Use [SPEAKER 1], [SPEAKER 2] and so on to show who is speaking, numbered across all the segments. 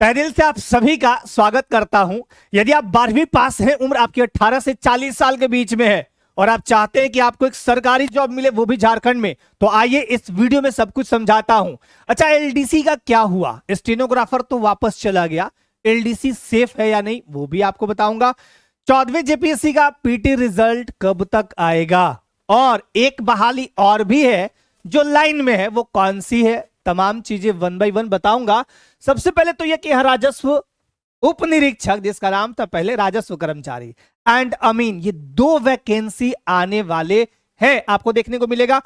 [SPEAKER 1] तहे दिल से आप सभी का स्वागत करता हूं। यदि आप 12वीं पास हैं, उम्र आपकी 18 से 40 साल के बीच में है और आप चाहते हैं कि आपको एक सरकारी जॉब मिले, वो भी झारखंड में, तो आइए इस वीडियो में सब कुछ समझाता हूं। अच्छा, एलडीसी का क्या हुआ? स्टेनोग्राफर तो वापस चला गया, एलडीसी सेफ है या नहीं वो भी आपको बताऊंगा। 14वें जेपीएससी का पीटी रिजल्ट कब तक आएगा, और एक बहाली और भी है जो लाइन में है, वो कौन सी है, तमाम चीजें 1 बाय 1 बताऊंगा। सबसे पहले तो यह कि राजस्व उप निरीक्षक, जिसका नाम था पहले राजस्व कर्मचारी, एंड अमीन, ये 2 वैकेंसी आने वाले हैं, आपको देखने को मिलेगा।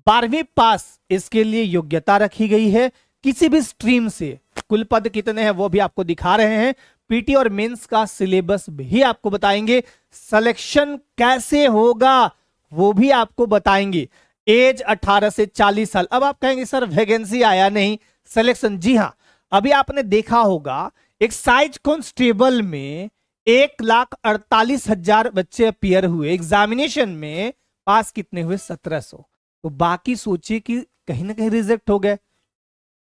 [SPEAKER 1] 12वीं पास इसके लिए योग्यता रखी गई है किसी भी स्ट्रीम से। कुल पद कितने हैं वो भी आपको दिखा रहे हैं। पीटी और मेंस का सिलेबस भी आपको बताएंगे। सिलेक्शन कैसे होगा वो भी आपको बताएंगे। एज 18 से 40 साल। अब आप कहेंगे सर वैकेंसी आया नहीं, सिलेक्शन। जी हां, अभी आपने देखा होगा एक साइज कांस्टेबल में 1,48,000 बच्चे अपियर हुए एग्जामिनेशन में, पास कितने हुए? 1700। तो बाकी सोचिए कि कहीं ना कहीं रिजेक्ट हो गए।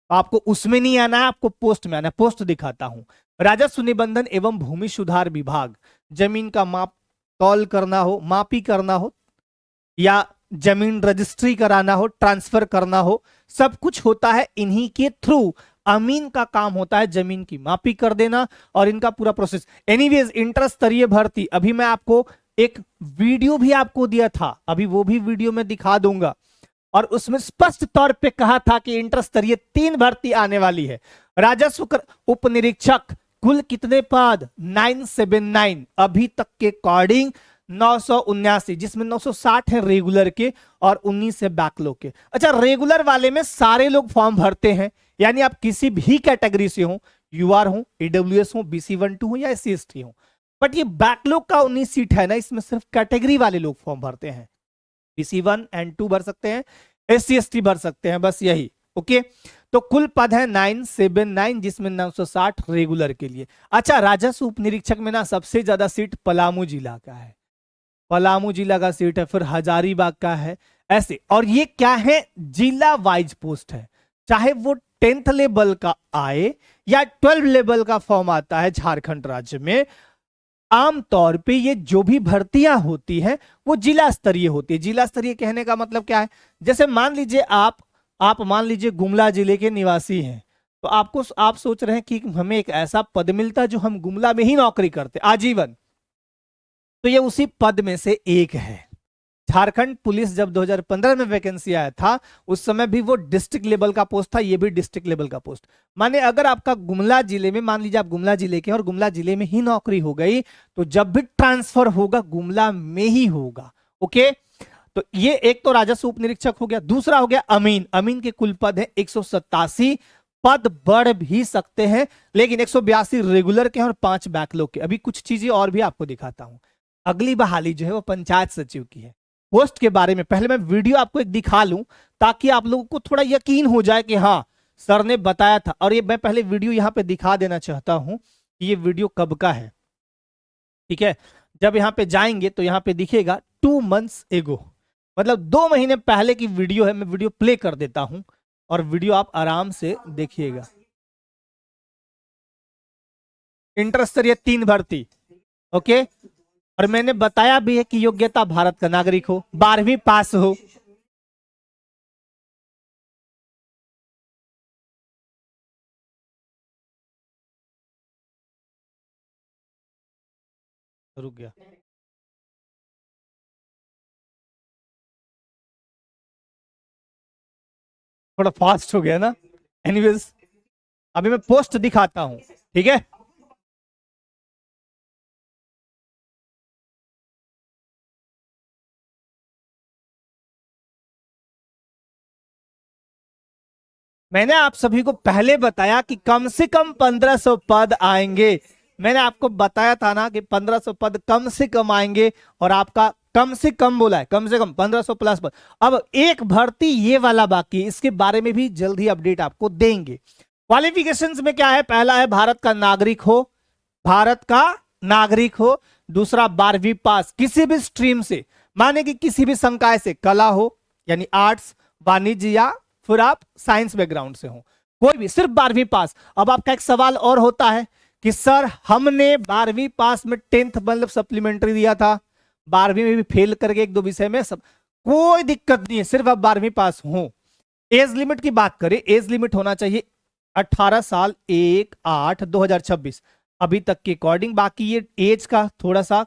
[SPEAKER 1] आपको उसमें नहीं आना है, आपको पोस्ट में आना है। पोस्ट दिखाता हूं। राजस्व निबंधन एवं भूमि सुधार विभाग, जमीन का माप तौल करना हो, मापी करना हो, या जमीन रजिस्ट्री कराना हो, ट्रांसफर करना हो, सब कुछ होता है इन्हीं के थ्रू। अमीन का काम होता है जमीन की मापी कर देना और इनका पूरा प्रोसेस। एनीवेज, इंटर स्तरीय भर्ती, अभी मैं आपको एक वीडियो भी आपको दिया था, अभी वो भी वीडियो में दिखा दूंगा, और उसमें स्पष्ट तौर पे कहा था कि इंटर स्तरीय 3 भर्ती आने वाली है। राजस्व उप निरीक्षक, कुल कितने पद? 979 अभी तक के अकॉर्डिंग। 979, जिसमें 960 है रेगुलर के और 19 है बैकलॉग के। अच्छा, रेगुलर वाले में सारे लोग फॉर्म भरते हैं, यानी आप किसी भी कैटेगरी से हो, यूआर हो, ईडब्ल्यूएस हो, BC1-2 हो या SC/ST हो। बट ये बैकलॉग का 19 सीट है ना, इसमें सिर्फ कैटेगरी वाले लोग फॉर्म भरते हैं। BC1 and 2 भर सकते हैं, SC/ST भर सकते हैं, बस यही। ओके, तो कुल पद है 979, जिसमें 960 रेगुलर के लिए। अच्छा, राजस्व उप निरीक्षक में ना सबसे ज्यादा सीट पलामू जिला का है, पलामू जिला का सीट है, फिर हजारीबाग का है, ऐसे। और ये क्या है? जिला वाइज पोस्ट है, चाहे वो 10th लेवल का आए या 12 लेवल का फॉर्म आता है झारखंड राज्य में। आमतौर पे ये जो भी भर्तियां होती हैं वो जिला स्तरीय होती है। जिला स्तरीय कहने का मतलब क्या है? जैसे मान लीजिए आप मान लीजिए गुमला जिले के निवासी हैं, तो आप सोच रहे हैं कि हमें एक ऐसा पद मिलता है जो हम गुमला में ही नौकरी करते आजीवन, तो ये उसी पद में से एक है। झारखंड पुलिस जब 2015 में वैकेंसी आया था, उस समय भी वो डिस्ट्रिक्ट लेवल का पोस्ट था, ये भी डिस्ट्रिक्ट लेवल का पोस्ट। माने अगर आपका गुमला जिले में, मान लीजिए आप गुमला जिले के और गुमला जिले में ही नौकरी हो गई, तो जब भी ट्रांसफर होगा गुमला में ही होगा। ओके, तो ये एक तो राजस्व उप निरीक्षक हो गया। दूसरा हो गया अमीन। अमीन के कुल पद है 187, पद बढ़ भी सकते हैं, लेकिन 182 रेगुलर के हैं और 5 बैकलॉग के। अभी कुछ चीजें और भी आपको दिखाता हूं। अगली बहाली जो है वो पंचायत सचिव की है। पोस्ट के बारे में पहले मैं वीडियो आपको एक दिखा लूं, ताकि आप लोगों को थोड़ा यकीन हो जाए कि हाँ सर ने बताया था। और ये मैं पहले वीडियो यहां पे दिखा देना चाहता हूं कि ये वीडियो कब का है। ठीक है, जब यहां पे जाएंगे तो यहां पे दिखेगा 2 months एगो, मतलब 2 महीने पहले की वीडियो है। मैं वीडियो प्ले कर देता हूं और वीडियो आप आराम से देखिएगा। इंटर स्तरीय 3 भर्ती। ओके, और मैंने बताया भी है कि योग्यता भारत का नागरिक हो, 12वीं पास हो। रुक गया, थोड़ा फास्ट हो गया ना। एनीवेज, अभी मैं पोस्ट दिखाता हूं, ठीक है। मैंने आप सभी को पहले बताया कि कम से कम 1500 पद आएंगे। मैंने आपको बताया था ना कि 1500 पद कम से कम आएंगे, और आपका कम से कम बोला है, कम से कम 1500 प्लस पद। अब एक भर्ती ये वाला बाकी है, इसके बारे में भी जल्द ही अपडेट आपको देंगे। क्वालिफिकेशंस में क्या है? पहला है भारत का नागरिक हो, भारत का नागरिक हो। दूसरा 12वीं पास किसी भी स्ट्रीम से, माने कि किसी भी संकाय से, कला हो यानी आर्ट्स, वाणिज्य, या फिर आप साइंस बैकग्राउंड से हो। कोई भी, सिर्फ 12वीं पास। अब आपका एक सवाल और होता है कि सर हमने 12वीं पास में 10th मतलब सप्लीमेंट्री दिया था, 12वीं में भी फेल करके एक दो विषय में सब, कोई दिक्कत नहीं है, सिर्फ आप 12वीं पास हो। एज लिमिट की बात करें, एज लिमिट होना चाहिए 18 साल 1/8/2026 अभी तक के अकॉर्डिंग। बाकी ये एज का थोड़ा सा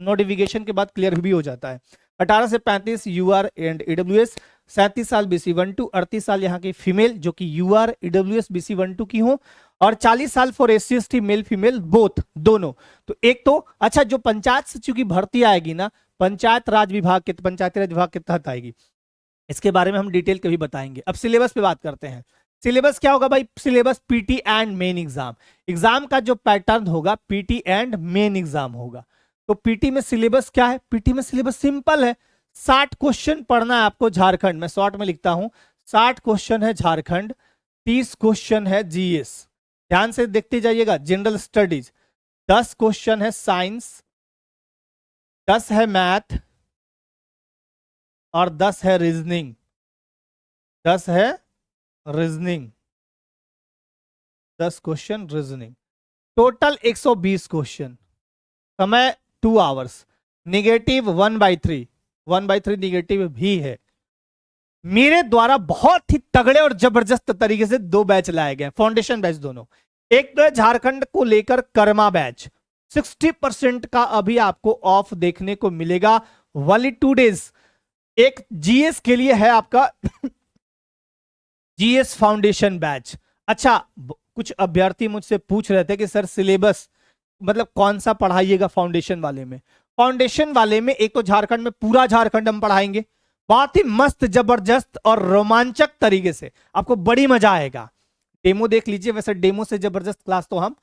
[SPEAKER 1] नोटिफिकेशन के बाद क्लियर भी हो जाता है। 18 से 35 यूआर एंड ईडब्ल्यूएस, 37 साल BC1-2, 38 साल यहाँ की फीमेल जो कि यूआर ईडब्ल्यूएस BC1-2 की हो, और 40 साल for SC/ST male female both, दोनों। तो एक तो अच्छा, जो पंचायत सचिव की भर्ती आएगी ना, पंचायत राज विभाग के, पंचायती राज विभाग के तहत आएगी, इसके बारे में हम डिटेल कभी बताएंगे। अब सिलेबस पे बात करते हैं। सिलेबस क्या होगा भाई? Syllabus PT and main exam, exam का जो पैटर्न होगा पीटी एंड मेन एग्जाम होगा। तो पीटी में सिलेबस क्या है? पीटी में सिलेबस सिंपल है, 60 क्वेश्चन पढ़ना है आपको झारखंड में, शॉर्ट में लिखता हूं, 60 क्वेश्चन है झारखंड, 30 क्वेश्चन है जीएस, ध्यान से देखते जाइएगा। जनरल स्टडीज 10 क्वेश्चन है, साइंस 10 है, मैथ और 10 है रीजनिंग, 10 है reasoning, 10 question reasoning, total 120 question, समय 2 आवर्स, निगेटिव 1/3, 1/3 निगेटिव भी है। मेरे द्वारा बहुत ही तगड़े और जबरदस्त तरीके से 2 बैच लाए गए, फाउंडेशन बैच दोनों। एक तो है झारखंड को लेकर कर्मा बैच, 60% का अभी आपको ऑफ देखने को मिलेगा, वाली 2 डेज। एक जीएस के लिए है आपका जीएस फाउंडेशन बैच। अच्छा, कुछ अभ्यर्थी मुझसे पूछ रहे थे कि सर सिलेबस मतलब कौन सा पढ़ाइएगा फाउंडेशन वाले में? फाउंडेशन वाले में एक तो झारखंड में पूरा झारखंड हम पढ़ाएंगे, बहुत ही मस्त जबरदस्त और रोमांचक तरीके से, आपको बड़ी मजा आएगा। डेमो देख लीजिए, वैसे डेमो से जबरदस्त क्लास तो हम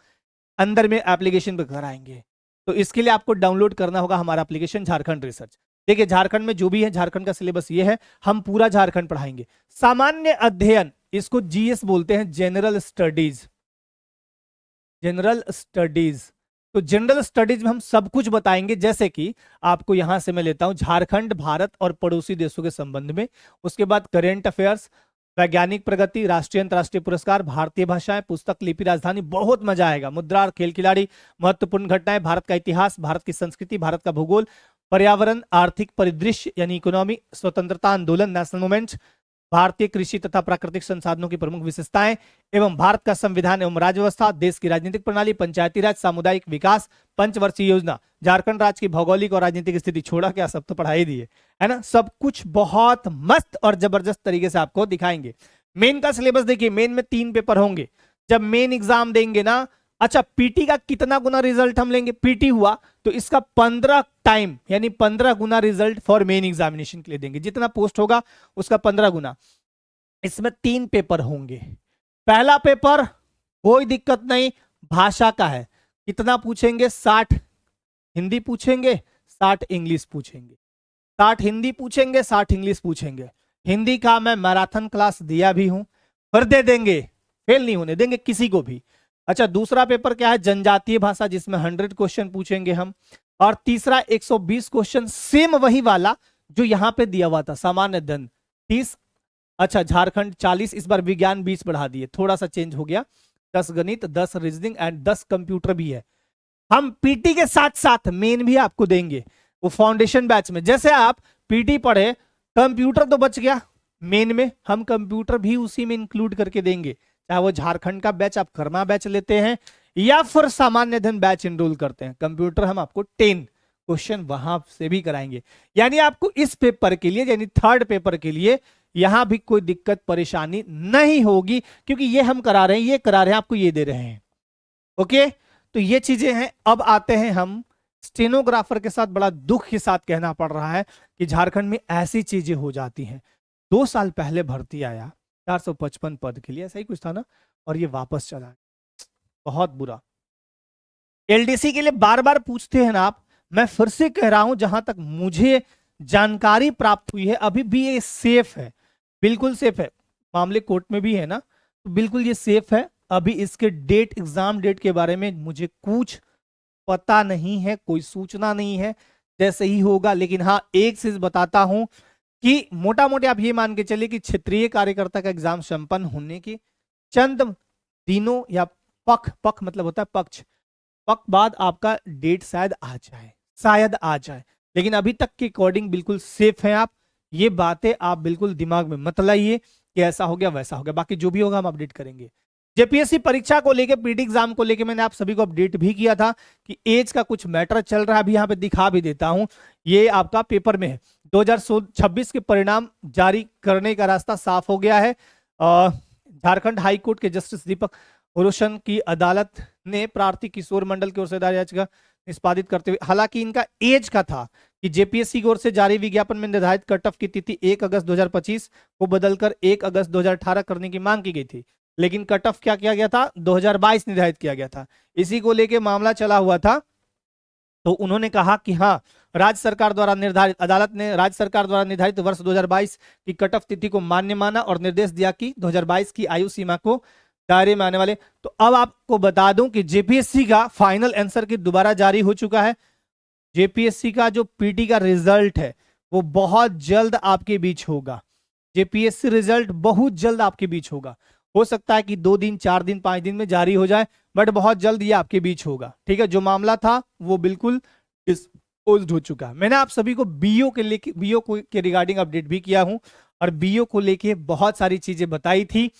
[SPEAKER 1] अंदर में एप्लीकेशन पर कराएंगे। तो इसके लिए आपको डाउनलोड करना होगा हमारा एप्लीकेशन झारखंड रिसर्च। देखिए झारखंड में जो भी है, झारखंड का सिलेबस ये है, हम पूरा झारखंड पढ़ाएंगे। सामान्य अध्ययन, इसको जीएस बोलते हैं, जनरल स्टडीज, जनरल स्टडीज। तो जनरल स्टडीज में हम सब कुछ बताएंगे, जैसे कि आपको यहां से मैं लेता हूं झारखंड, भारत और पड़ोसी देशों के संबंध में, उसके बाद करेंट अफेयर्स, वैज्ञानिक प्रगति, राष्ट्रीय अंतरराष्ट्रीय पुरस्कार, भारतीय भाषाएं, पुस्तक, लिपि, राजधानी, बहुत मजा आएगा, मुद्रा और खेल खिलाड़ी, महत्वपूर्ण घटनाएं, भारत का इतिहास, भारत की संस्कृति, भारत का भूगोल, पर्यावरण, आर्थिक परिदृश्य यानी इकोनॉमी, स्वतंत्रता आंदोलन, नेशनल मूवमेंट, भारतीय कृषि तथा प्राकृतिक संसाधनों की प्रमुख विशेषताएं एवं भारत का संविधान एवं राज्य व्यवस्था, देश की राजनीतिक प्रणाली, पंचायती राज, सामुदायिक विकास, पंचवर्षीय योजना, झारखंड राज्य की भौगोलिक और राजनीतिक स्थिति, छोड़ा क्या, सब तो पढ़ा ही दिए है ना। सब कुछ बहुत मस्त और जबरदस्त तरीके से आपको दिखाएंगे। मेन का सिलेबस देखिए, मेन में 3 पेपर होंगे। जब मेन एग्जाम देंगे ना, अच्छा पीटी का कितना गुना रिजल्ट हम लेंगे? पीटी हुआ तो इसका 15 टाइम यानी 15 गुना रिजल्ट फॉर मेन एग्जामिनेशन के लिए देंगे, जितना पोस्ट होगा उसका 15 गुना। इसमें 3 पेपर होंगे। पहला पेपर कोई दिक्कत नहीं, भाषा का है, कितना पूछेंगे? 60 हिंदी पूछेंगे, 60 इंग्लिश पूछेंगे, 60 हिंदी पूछेंगे, 60 इंग्लिश पूछेंगे। हिंदी का मैं मैराथन क्लास दिया भी हूं, फिर दे देंगे, फेल नहीं होने देंगे किसी को भी। अच्छा, दूसरा पेपर क्या है? जनजातीय भाषा, जिसमें 100 क्वेश्चन पूछेंगे हम। और तीसरा 120 क्वेश्चन, सेम वही वाला जो यहां पे दिया हुआ था, सामान्य अध्ययन 30, अच्छा झारखंड 40, इस बार विज्ञान 20 बढ़ा दिए, थोड़ा सा चेंज हो गया, 10 गणित, 10 रीजनिंग एंड 10 कंप्यूटर भी है। हम पीटी के साथ साथ मेन भी आपको देंगे वो फाउंडेशन बैच में। जैसे आप पीटी पढ़े, कंप्यूटर तो बच गया, मेन में हम कंप्यूटर भी उसी में इंक्लूड करके देंगे, चाहे वो झारखंड का बैच आप कर्मा बैच लेते हैं या फिर सामान्य अध्ययन बैच इनरोल करते हैं। कंप्यूटर हम आपको 10 क्वेश्चन वहां से भी कराएंगे, यानी आपको इस पेपर के लिए यानी 3rd पेपर के लिए यहां भी कोई दिक्कत परेशानी नहीं होगी, क्योंकि ये हम करा रहे हैं, ये करा रहे हैं, आपको ये दे रहे हैं। ओके, तो ये चीजें हैं। अब आते हैं हम स्टेनोग्राफर के साथ, बड़ा दुख के साथ कहना पड़ रहा है कि झारखंड में ऐसी चीजें हो जाती हैं। 2 साल पहले भर्ती आया 455 पद के लिए, ऐसा ही कुछ था ना, और ये वापस चला, बहुत बुरा। एलडीसी के लिए बार बार पूछते हैं ना आप, मैं फिर से कह रहा हूं, जहां तक मुझे जानकारी प्राप्त हुई है अभी भी ये सेफ है, बिल्कुल सेफ है। मामले कोर्ट में भी है ना, तो बिल्कुल ये सेफ है। अभी इसके डेट, एग्जाम डेट के बारे में मुझे कुछ पता नहीं है, कोई सूचना नहीं है, जैसे ही होगा। लेकिन हाँ, एक चीज बताता हूं कि मोटा मोटे आप ये मान के चलिए कि क्षेत्रीय कार्यकर्ता का एग्जाम संपन्न होने की चंद दिनों या पख मतलब होता है पक्ष, पक बाद आपका डेट शायद आ जाए, लेकिन अभी तक के अकॉर्डिंग बिल्कुल सेफ हैं आप। ये बातें आप बिल्कुल दिमाग में मत लाइए कि ऐसा हो गया वैसा हो गया, बाकी जो भी होगा हम अपडेट करेंगे। जेपीएससी परीक्षा को लेके, पीटी एग्जाम को लेके मैंने आप सभी को अपडेट भी किया था कि एज का कुछ मैटर चल रहा है, अभी यहाँ पे दिखा भी देता हूं, ये आपका पेपर में है। 2026 के परिणाम जारी करने का रास्ता साफ हो गया है। झारखंड हाईकोर्ट के जस्टिस दीपक रोशन की अदालत ने प्रार्थी किशोर मंडल की ओर से दायर याचिका निष्पादित करते हुए, हालांकि इनका एज का था कि जेपीएससी की ओर से जारी विज्ञापन में निर्धारित कट ऑफ की तिथि 1 अगस्त 2025 को बदलकर 1 अगस्त 2018 करने की मांग की गई थी, लेकिन कट ऑफ क्या किया गया था, 2022 निर्धारित किया गया था। इसी को लेके मामला चला हुआ था, तो उन्होंने कहा कि हाँ, राज्य सरकार द्वारा निर्धारित, अदालत ने राज्य सरकार द्वारा निर्धारित वर्ष 2022 की कट ऑफ तिथि को मान्य माना और निर्देश दिया कि 2022 की आयु सीमा को दायरे में आने वाले। तो अब आपको बता दूं कि जेपीएससी का फाइनल आंसर की दोबारा जारी हो चुका है। जेपीएससी का जो पीटी का रिजल्ट है वो बहुत जल्द आपके बीच होगा। जेपीएससी रिजल्ट बहुत जल्द आपके बीच होगा, हो सकता है कि 2 दिन 4 दिन 5 दिन में जारी हो जाए, बट बहुत जल्द ये आपके बीच होगा। ठीक है, जो मामला था वो बिल्कुल डिस्पोज्ड हो चुका है। मैंने आप सभी को बीओ के रिगार्डिंग अपडेट भी किया हूं और बीओ को लेके बहुत सारी चीजें बताई थी।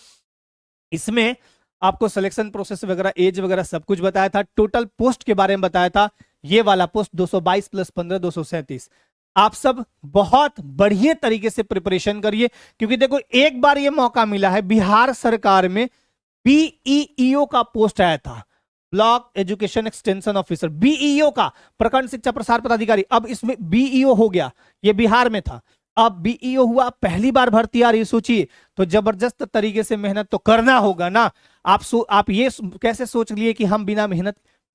[SPEAKER 1] इसमें आपको सिलेक्शन प्रोसेस वगैरह, एज वगैरह सब कुछ बताया था। टोटल पोस्ट के बारे में बताया था, ये वाला पोस्ट 222 + 15 237। आप सब बहुत बढ़िया तरीके से प्रिपरेशन करिए, क्योंकि देखो एक बार ये मौका मिला है, बिहार सरकार में बीईओ का पोस्ट आया था, block education extension officer, BEO का, प्रखंड शिक्षा प्रसार पदाधिकारी। अब इसमें बीईओ हो गया, ये बिहार में था, अब बीईओ हुआ, पहली बार भर्ती आ रही। सोचिए, तो जबरदस्त तरीके से मेहनत तो करना होगा ना। आप ये कैसे सोच लिए कि हम बिना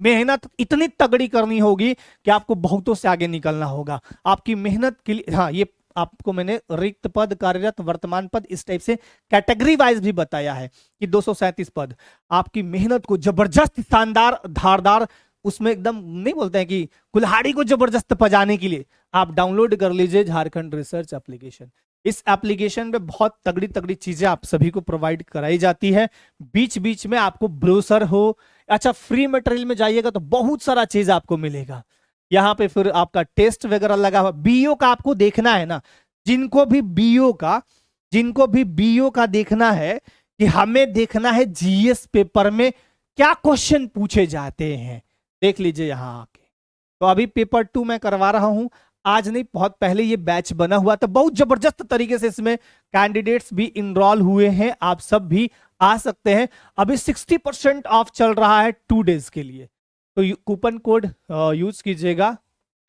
[SPEAKER 1] मेहनत इतनी तगड़ी करनी होगी कि आपको बहुतों से आगे निकलना होगा आपकी मेहनत के लिए। हाँ, ये आपको मैंने रिक्त पद, कार्यरत, वर्तमान पद, इस टाइप से कैटेगरी वाइज भी बताया है कि 237 पद। आपकी मेहनत को जबरदस्त, शानदार, धारदार, उसमें एकदम नहीं बोलते हैं कि कुल्हाड़ी को जबरदस्त बजाने के लिए आप डाउनलोड कर लीजिए झारखंड रिसर्च एप्लीकेशन। इस एप्लीकेशन में बहुत तगड़ी तगड़ी चीजें आप सभी को प्रोवाइड कराई जाती है। बीच बीच में आपको ब्रोशर हो, अच्छा फ्री मटेरियल में जाइएगा तो बहुत सारा चीज आपको मिलेगा। यहाँ पे फिर आपका टेस्ट वगैरह लगा हुआ। बीओ का आपको देखना है ना, जिनको भी बीओ का देखना है कि हमें देखना है जीएस पेपर में क्या क्वेश्चन पूछे जाते हैं, देख लीजिए यहाँ आके। तो अभी पेपर 2 मैं करवा रहा हूं, आज नहीं बहुत पहले ये बैच बना हुआ था, बहुत जबरदस्त तरीके से इसमें कैंडिडेट्स भी इनरोल हुए हैं, आप सब भी आ सकते हैं। अभी 60% ऑफ चल रहा है 2 डेज के लिए, तो कूपन कोड यूज कीजिएगा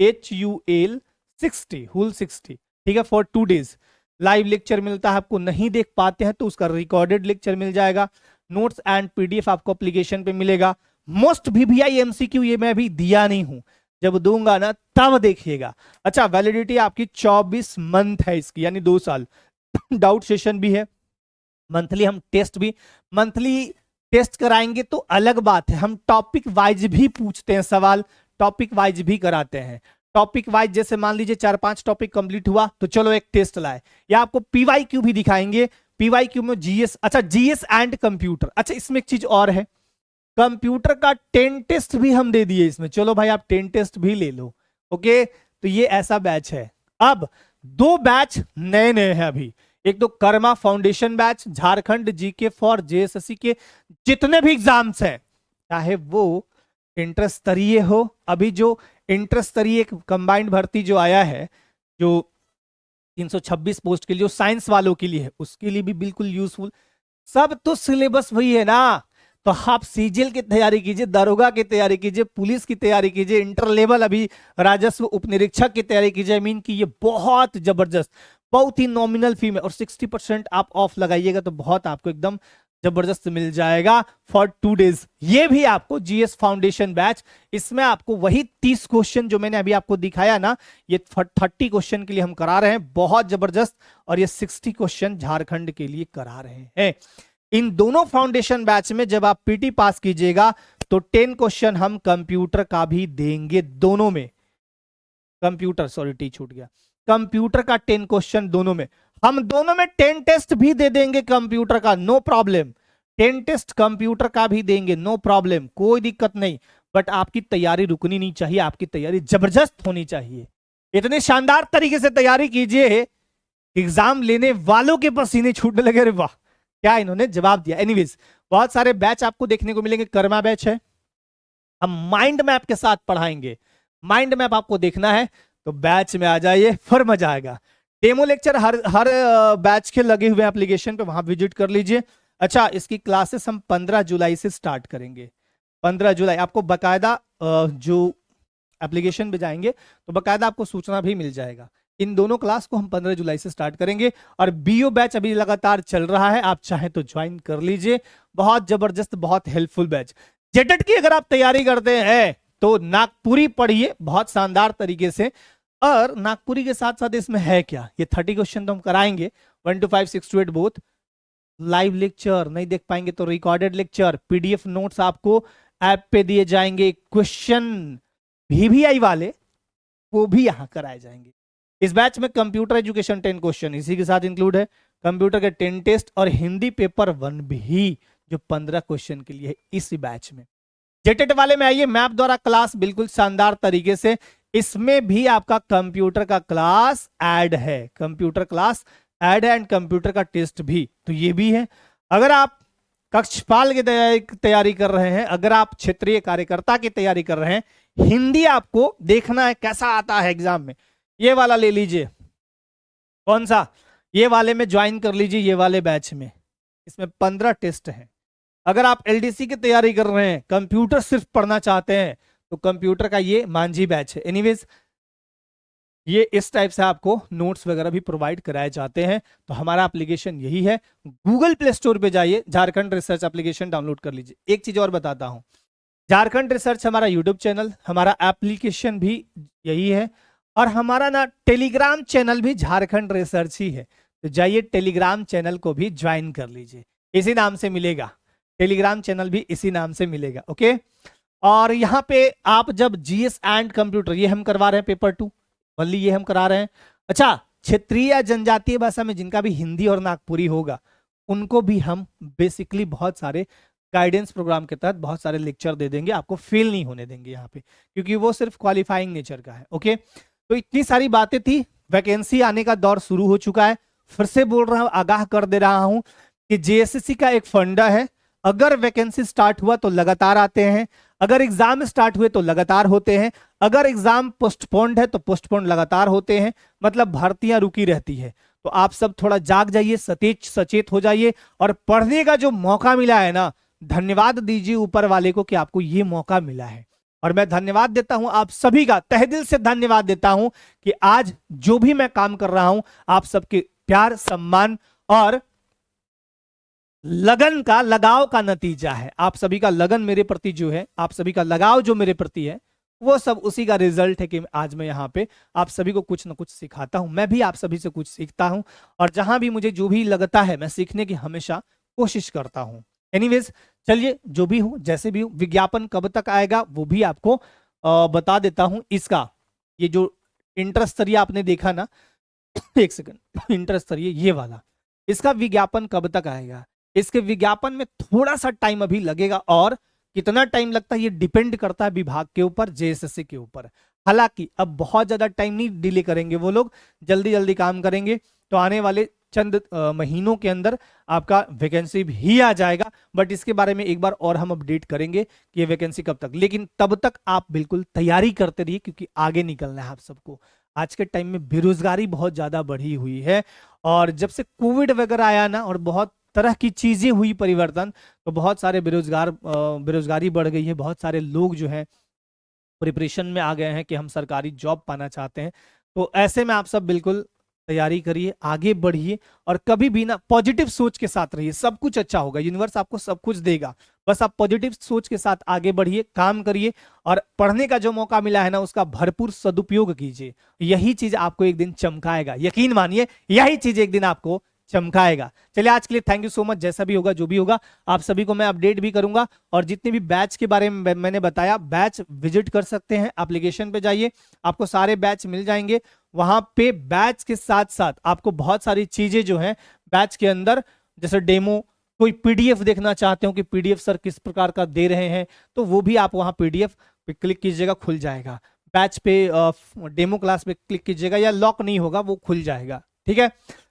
[SPEAKER 1] HUL 60 हुल 60, ठीक है, फॉर 2 डेज। लाइव लेक्चर मिलता है, आपको नहीं देख पाते हैं तो उसका रिकॉर्डेड लेक्चर मिल जाएगा। नोट्स एंड पीडीएफ आपको एप्लीकेशन पे मिलेगा। मोस्ट VVI MCQ ये मैं अभी दिया नहीं हूं, जब दूंगा ना तब देखिएगा। अच्छा, वैलिडिटी आपकी 24 मंथ है इसकी, यानी 2 साल। डाउट सेशन भी है, मंथली हम टेस्ट भी, मंथली टेस्ट कराएंगे तो अलग बात है, हम टॉपिक वाइज भी पूछते हैं सवाल, टॉपिक वाइज भी कराते हैं। टॉपिक वाइज जैसे मान लीजिए 4-5 टॉपिक कंप्लीट हुआ तो चलो एक टेस्ट लाए, या आपको PYQ भी दिखाएंगे। PYQ में GS, अच्छा GS एंड कंप्यूटर। अच्छा, इसमें एक चीज और है, कंप्यूटर का 10 टेस्ट भी हम दे दिए इसमें, चलो भाई आप 10 टेस्ट भी ले लो। ओके, तो ये ऐसा बैच है। अब 2 बैच नए नए हैं अभी, एक तो Karma foundation batch, Jharkhand GK for JSSC के जितने भी एग्जाम्स हैं, चाहे वो इंटर स्तरीय हो, अभी जो इंटर स्तरीय कंबाइंड भर्ती जो आया है, जो 326 पोस्ट के लिए, जो साइंस वालों के लिए है, उसके लिए भी बिल्कुल यूजफुल। सब तो सिलेबस वही है ना, तो आप सीजीएल की तैयारी कीजिए, दरोगा की तैयारी कीजिए, पुलिस की तैयारी कीजिए, इंटर लेवल अभी राजस्व उपनिरीक्षक की तैयारी कीजिए। आई मीन कि ये बहुत जबरदस्त, बहुत ही नॉमिनल फी में, और 60% आप ऑफ लगाइएगा तो बहुत आपको एकदम जबरदस्त मिल जाएगा फॉर 2 डेज। ये भी आपको GS फाउंडेशन बैच, इसमें आपको वही 30 क्वेश्चन जो मैंने अभी आपको दिखाया ना, ये 30 क्वेश्चन के लिए हम करा रहे हैं, बहुत जबरदस्त। और ये 60 क्वेश्चन झारखंड के लिए करा रहे हैं। इन दोनों फाउंडेशन बैच में जब आप पीटी पास कीजिएगा तो 10 क्वेश्चन हम कंप्यूटर का भी देंगे, दोनों में। कंप्यूटर, सॉरी टी छूट गया, कंप्यूटर का 10 क्वेश्चन दोनों में, हम दोनों में 10 टेस्ट भी दे देंगे कंप्यूटर का, नो प्रॉब्लम। 10 टेस्ट कंप्यूटर का भी देंगे, नो प्रॉब्लम, कोई दिक्कत नहीं। बट आपकी तैयारी रुकनी नहीं चाहिए, आपकी तैयारी जबरदस्त होनी चाहिए। इतने शानदार तरीके से तैयारी कीजिए, एग्जाम लेने वालों के पसीने छूटने लगे। अरे वाह, क्या इन्होंने जवाब दिया। एनीवेज, बहुत सारे बैच आपको देखने को मिलेंगे। कर्मा बैच है, हम माइंड मैप के साथ पढ़ाएंगे। माइंड मैप आपको देखना है तो बैच में आ जाइए, फिर मजा आएगा। डेमो लेक्चर हर बैच के लगे हुए एप्लीकेशन पे, वहां विजिट कर लीजिए। अच्छा, इसकी क्लासेस हम 15 जुलाई से स्टार्ट करेंगे। 15 जुलाई आपको बकायदा जो एप्लीकेशन पे जाएंगे तो बकायदा आपको सूचना भी मिल जाएगा। इन दोनों क्लास को हम 15 जुलाई से स्टार्ट करेंगे। और बीओ बैच अभी लगातार चल रहा है, आप चाहें तो ज्वाइन कर लीजिए। बहुत जबरदस्त, बहुत हेल्पफुल बैच। जेटेट की अगर आप तैयारी करते हैं तो नागपुरी पढ़िए बहुत शानदार तरीके से। और नागपुरी के साथ साथ इसमें है क्या, ये 30 क्वेश्चन तो हम कराएंगे, 1 to 5, 6 to 8 both. Live lecture नहीं देख पाएंगे तो रिकॉर्डेड लेक्चर, पीडीएफ नोट्स आपको ऐप पे दिए जाएंगे। क्वेश्चन VVI वाले वो भी यहां कराए जाएंगे। इस बैच में कंप्यूटर एजुकेशन 10 क्वेश्चन इसी के साथ इंक्लूड है, कंप्यूटर के 10 टेस्ट और हिंदी पेपर 1 भी जो 15 क्वेश्चन के लिए है इसी बैच में। जेटेट वाले में आइए, मैप द्वारा क्लास बिल्कुल शानदार तरीके से। इसमें भी आपका कंप्यूटर का क्लास ऐड है, कंप्यूटर क्लास ऐड है एंड कंप्यूटर का टेस्ट भी, तो ये भी है। अगर आप कक्षपाल की तैयारी कर रहे हैं, अगर आप क्षेत्रीय कार्यकर्ता की तैयारी कर रहे हैं, हिंदी आपको देखना है कैसा आता है एग्जाम में, ये वाला ले लीजिए। कौन सा? ये वाले में ज्वाइन कर लीजिए, ये वाले बैच में। इसमें 15 टेस्ट हैं। अगर आप एलडीसी की तैयारी कर रहे हैं, कंप्यूटर सिर्फ पढ़ना चाहते हैं, तो कंप्यूटर का ये मांझी बैच है। एनीवेज, ये इस टाइप से आपको नोट्स वगैरह भी प्रोवाइड कराए जाते हैं। तो हमारा एप्लीकेशन यही है, गूगल प्ले स्टोर पे जाइए, झारखंड रिसर्च एप्लीकेशन डाउनलोड कर लीजिए। एक चीज और बताता हूं, झारखंड रिसर्च हमारा यूट्यूब चैनल, हमारा एप्लीकेशन भी यही है, और हमारा ना टेलीग्राम चैनल भी झारखंड रिसर्च ही है। तो जाइए टेलीग्राम चैनल को भी ज्वाइन कर लीजिए, इसी नाम से मिलेगा, टेलीग्राम चैनल भी इसी नाम से मिलेगा। ओके, और यहाँ पे आप जब जीएस एंड कंप्यूटर, ये हम करवा रहे हैं पेपर 2 वनली, ये हम करा रहे हैं। अच्छा, क्षेत्रीय या जनजातीय भाषा में जिनका भी हिंदी और नागपुरी होगा, उनको भी हम बेसिकली बहुत सारे गाइडेंस प्रोग्राम के तहत बहुत सारे लेक्चर दे देंगे, आपको फेल नहीं होने देंगे यहाँ पे, क्योंकि वो सिर्फ क्वालिफाइंग नेचर का है। ओके, तो इतनी सारी बातें थी। वैकेंसी आने का दौर शुरू हो चुका है। फिर से बोल रहा हूं, आगाह कर दे रहा हूं कि जेएसएससी का एक फंडा है, अगर वैकेंसी स्टार्ट हुआ तो लगातार आते हैं, अगर एग्जाम स्टार्ट हुए तो लगातार होते हैं, अगर एग्जाम पोस्टपोन्ड है तो पोस्टपोन्ड लगातार होते हैं, मतलब भर्तियां रुकी रहती है। तो आप सब थोड़ा जाग जाइए, सचेत हो जाइए, और पढ़ने का जो मौका मिला है ना, धन्यवाद दीजिए ऊपर वाले को कि आपको ये मौका मिला है। और मैं धन्यवाद देता हूं आप सभी का, तहे दिल से धन्यवाद देता हूं कि आज जो भी मैं काम कर रहा हूं, आप सबके प्यार, सम्मान और लगन का, लगाव का नतीजा है। आप सभी का लगन मेरे प्रति जो है, आप सभी का लगाव जो मेरे प्रति है, वो सब उसी का रिजल्ट है कि आज मैं यहाँ पे आप सभी को कुछ ना कुछ सिखाता हूं। मैं भी आप सभी से कुछ सीखता हूं, और जहां भी मुझे जो भी लगता है, मैं सीखने की हमेशा कोशिश करता हूं। एनीवेज, चलिए, जो भी हो, जैसे भी हो, विज्ञापन कब तक आएगा वो भी आपको बता देता हूं। इसका ये जो इंटरस्तरीय आपने देखा ना, एक सेकंड, इंटरस्तरीय ये वाला, इसका विज्ञापन कब तक आएगा? इसके विज्ञापन में थोड़ा सा टाइम अभी लगेगा, और कितना टाइम लगता है ये डिपेंड करता है विभाग के ऊपर, जेएसएससी के ऊपर। हालांकि अब बहुत ज्यादा टाइम नहीं डिले करेंगे वो लोग, जल्दी जल्दी काम करेंगे, तो आने वाले चंद महीनों के अंदर आपका वैकेंसी भी आ जाएगा। बट इसके बारे में एक बार और हम अपडेट करेंगे कि ये वैकेंसी कब तक, लेकिन तब तक आप बिल्कुल तैयारी करते रहिए, क्योंकि आगे निकलना है आप सबको। आज के टाइम में बेरोजगारी बहुत ज्यादा बढ़ी हुई है, और जब से कोविड वगैरह आया ना, और बहुत तरह की चीजें हुई परिवर्तन, तो बहुत सारे बेरोजगारी बढ़ गई है। बहुत सारे लोग जो हैं प्रिपरेशन में आ गए हैं कि हम सरकारी जॉब पाना चाहते हैं। तो ऐसे में आप सब बिल्कुल तैयारी करिए, आगे बढ़िए, और कभी भी ना पॉजिटिव सोच के साथ रहिए। सब कुछ अच्छा होगा, यूनिवर्स आपको सब कुछ देगा, बस आप पॉजिटिव सोच के साथ आगे बढ़िए, काम करिए, और पढ़ने का जो मौका मिला है ना, उसका भरपूर सदुपयोग कीजिए। यही चीज आपको एक दिन चमकाएगा, यकीन मानिए, यही चीज एक दिन आपको चमकाएगा। चलिए, आज के लिए थैंक यू सो मच। जैसा भी होगा, जो भी होगा, आप सभी को मैं अपडेट भी करूंगा, और जितने भी बैच के बारे में मैंने बताया, बैच विजिट कर सकते हैं, एप्लीकेशन पे जाइए, आपको सारे बैच मिल जाएंगे। वहां पे बैच के साथ साथ आपको बहुत सारी चीजें जो हैं बैच के अंदर, जैसे डेमो, कोई पीडीएफ देखना चाहते हो कि पीडीएफ सर किस प्रकार का दे रहे हैं, तो वो भी आप वहां पीडीएफ पे क्लिक कीजिएगा, खुल जाएगा। बैच पे डेमो क्लास पे क्लिक कीजिएगा, या लॉक नहीं होगा, वो खुल जाएगा। ठीक है,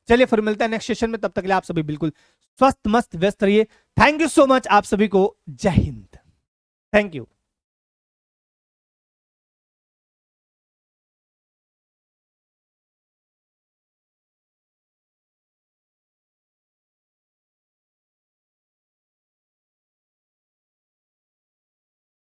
[SPEAKER 1] चलिए फिर मिलते हैं नेक्स्ट सेशन में। तब तक के लिए आप सभी बिल्कुल स्वस्थ मस्त व्यस्त रहिए। थैंक यू सो मच आप सभी को। जय हिंद। Thank you.